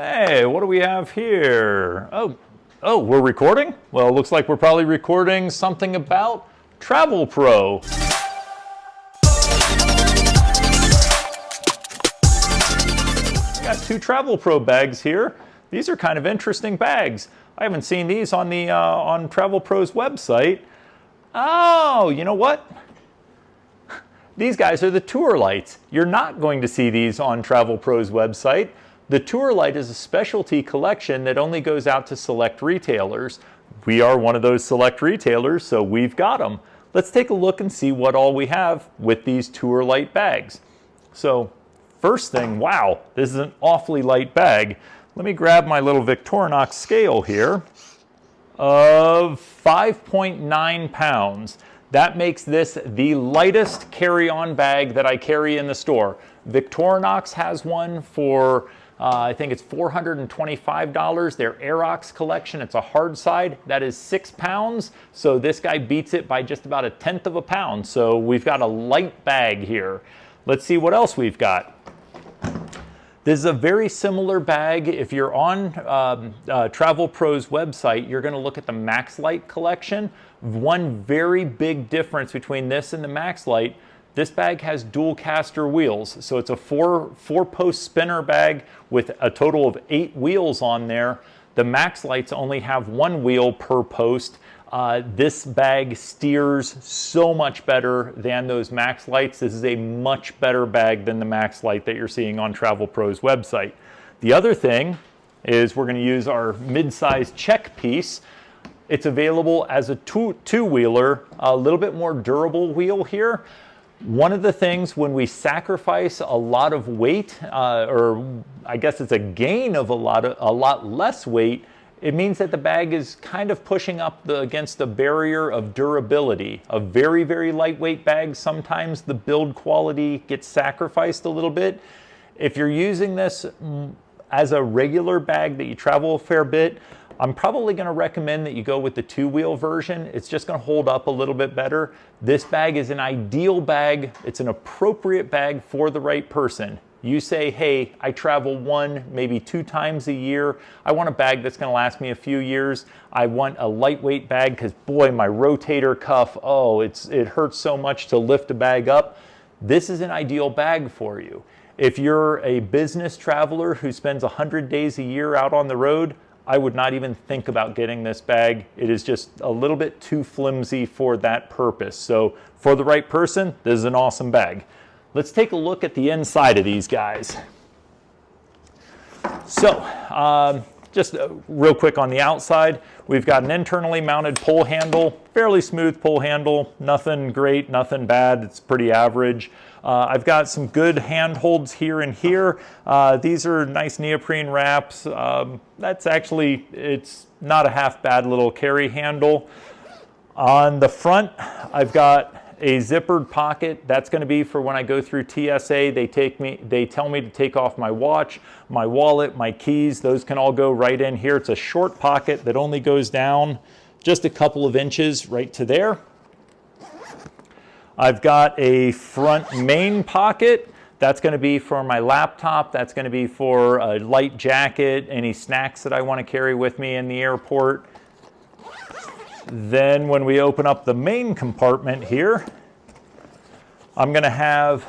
Hey, what do we have here? Oh, we're recording? Well, it looks like we're probably recording something about Travelpro. I got two Travelpro bags here. These are kind of interesting bags. I haven't seen these on the on Travelpro's website. Oh, you know what? These guys are the TourLites. You're not going to see these on Travelpro's website. The TourLite is a specialty collection that only goes out to select retailers. We are one of those select retailers, so we've got them. Let's take a look and see what all we have with these TourLite bags. So first thing, wow, this is an awfully light bag. Let me grab my little Victorinox scale here of 5.9 pounds. That makes this the lightest carry-on bag that I carry in the store. Victorinox has one for I think it's $425. Their Aerox collection, it's a hard side, that is 6 pounds. So this guy beats it by just about 1/10 of a pound. So we've got a light bag here. Let's see what else we've got. This is a very similar bag. If you're on Travelpro's website, you're gonna look at the MaxLite collection. One very big difference between this and the MaxLite, this bag has dual caster wheels. So it's a four-post spinner bag with a total of 8 wheels on there. The MaxLites only have 1 wheel per post. This bag steers so much better than those MaxLites. This is a much better bag than the MaxLite that you're seeing on Travelpro's website. The other thing is we're going to use our mid-size check piece. It's available as a two-wheeler, a little bit more durable wheel here. One of the things when we sacrifice a lot of weight, or I guess it's a gain of a lot less weight, it means that the bag is kind of pushing up against the barrier of durability. A very, very lightweight bag, sometimes the build quality gets sacrificed a little bit. If you're using this as a regular bag that you travel a fair bit, I'm probably going to recommend that you go with the 2-wheel version. It's just going to hold up a little bit better. This bag is an ideal bag. It's an appropriate bag for the right person. You say, hey, I travel 1, maybe 2 times a year. I want a bag that's going to last me a few years. I want a lightweight bag because, boy, my rotator cuff, oh, it hurts so much to lift a bag up. This is an ideal bag for you. If you're a business traveler who spends 100 days a year out on the road, I would not even think about getting this bag. It is just a little bit too flimsy for that purpose. So for the right person, this is an awesome bag. Let's take a look at the inside of these guys. So just real quick on the outside, we've got an internally mounted pull handle, fairly smooth pull handle, nothing great, nothing bad, it's pretty average. I've got some good handholds here and here. These are nice neoprene wraps. That's actually, it's not a half bad little carry handle. On the front, I've got a zippered pocket. That's going to be for when I go through TSA. They tell me to take off my watch, my wallet, my keys. Those can all go right in here. It's a short pocket that only goes down just a couple of inches right to there. I've got a front main pocket. That's going to be for my laptop. That's going to be for a light jacket, any snacks that I want to carry with me in the airport. Then when we open up the main compartment here, I'm going to have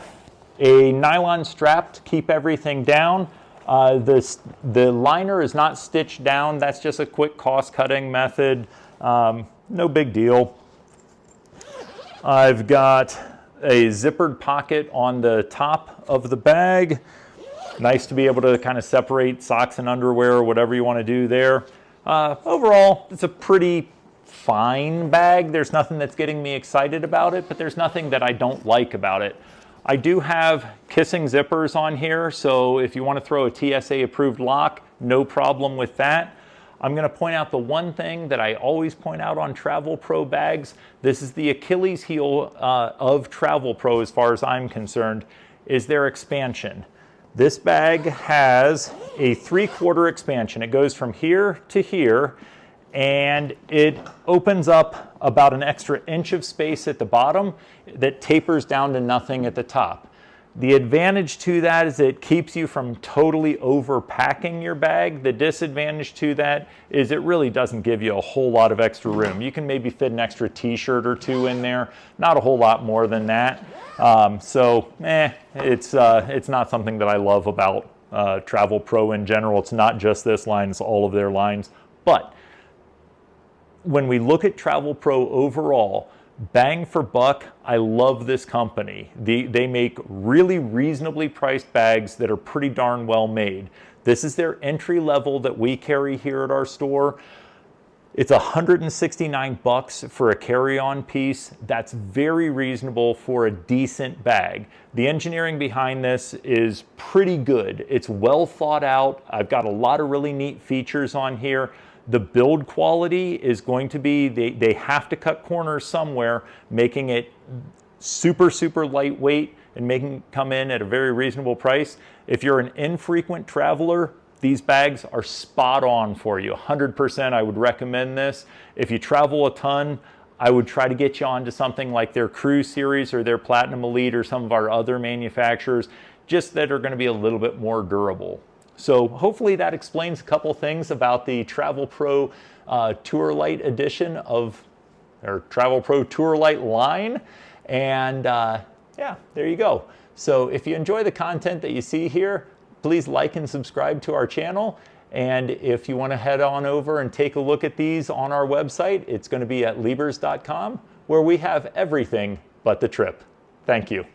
a nylon strap to keep everything down. The liner is not stitched down. That's just a quick cost-cutting method. No big deal. I've got a zippered pocket on the top of the bag. Nice to be able to kind of separate socks and underwear or whatever you want to do there. Overall, it's a pretty fine bag. There's nothing that's getting me excited about it, but there's nothing that I don't like about it. I do have kissing zippers on here, so if you want to throw a TSA approved lock, no problem with that. I'm going to point out the one thing that I always point out on Travelpro bags. This is the Achilles heel of Travelpro as far as I'm concerned, is their expansion. This bag has a 3/4 expansion. It goes from here to here, and it opens up about an extra inch of space at the bottom that tapers down to nothing at the top. The advantage to that is it keeps you from totally overpacking your bag. The disadvantage to that is it really doesn't give you a whole lot of extra room. You can maybe fit an extra t-shirt or two in there, not a whole lot more than that. It's not something that I love about Travelpro in general. It's not just this line, it's all of their lines. But when we look at Travelpro overall, bang for buck, I love this company. They make really reasonably priced bags that are pretty darn well made. This is their entry level that we carry here at our store. It's $169 for a carry-on piece. That's very reasonable for a decent bag. The engineering behind this is pretty good. It's well thought out. I've got a lot of really neat features on here. The build quality is going to be, they have to cut corners somewhere, making it super, super lightweight and making it come in at a very reasonable price. If you're an infrequent traveler, these bags are spot on for you. 100% I would recommend this. If you travel a ton, I would try to get you onto something like their Cruise series or their Platinum Elite or some of our other manufacturers, just that are going to be a little bit more durable. So hopefully that explains a couple things about the Travelpro TourLite edition of, or Travelpro TourLite line. And yeah, there you go. So if you enjoy the content that you see here, please like and subscribe to our channel. And if you want to head on over and take a look at these on our website, it's going to be at liebers.com, where we have everything but the trip. Thank you.